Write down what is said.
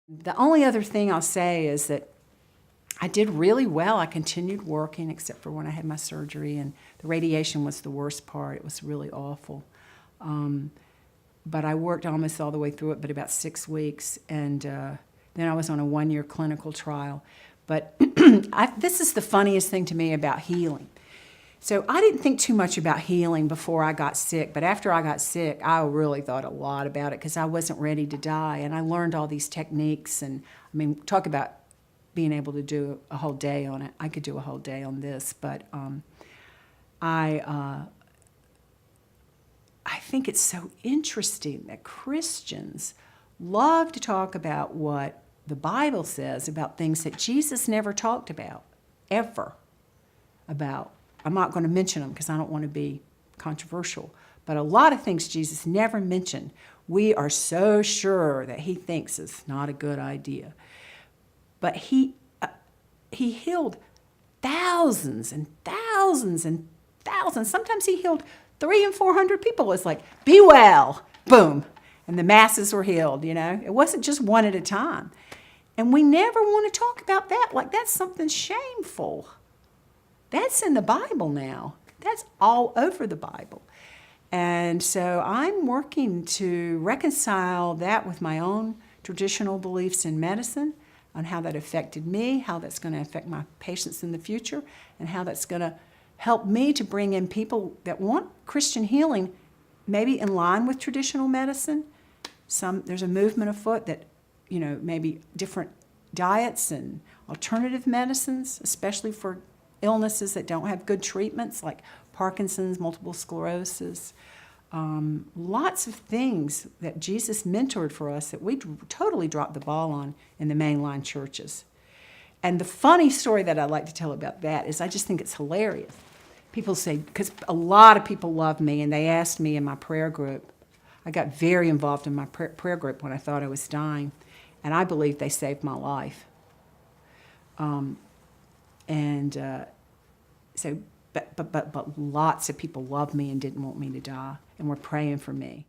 The only other thing I'll say is that I did really well. I continued working except for when I had my surgery, and the radiation was the worst part. It was really awful. But I worked almost all the way through it, but about 6 weeks, and then I was on a 1-year clinical trial. But this is the funniest thing to me about healing. So I didn't think too much about healing before I got sick, but after I got sick, I really thought a lot about it because I wasn't ready to die, and I learned all these techniques. And I mean, talk about being able to do a whole day on it. I could do a whole day on this, but I think it's so interesting that Christians love to talk about what the Bible says about things that Jesus never talked about, ever. I'm not going to mention them because I don't want to be controversial, but a lot of things Jesus never mentioned, we are so sure that he thinks is not a good idea. But he healed thousands and thousands and thousands. Sometimes he healed 300 and 400 people. It's like, be well, boom. And the masses were healed, you know. It wasn't just one at a time. And we never want to talk about that like that's something shameful. That's in the Bible now. That's all over the Bible. And so I'm working to reconcile that with my own traditional beliefs in medicine, on how that affected me, how that's going to affect my patients in the future, and how that's going to help me to bring in people that want Christian healing, maybe in line with traditional medicine. There's a movement afoot that, you know, maybe different diets and alternative medicines, especially for illnesses that don't have good treatments, like Parkinson's, multiple sclerosis. Lots of things that Jesus mentored for us that we totally dropped the ball on in the mainline churches. And the funny story that I like to tell about that is I just think it's hilarious. People say, because a lot of people love me, and they asked me in my prayer group. I got very involved in my prayer group when I thought I was dying, and I believe they saved my life. But lots of people loved me and didn't want me to die, and were praying for me.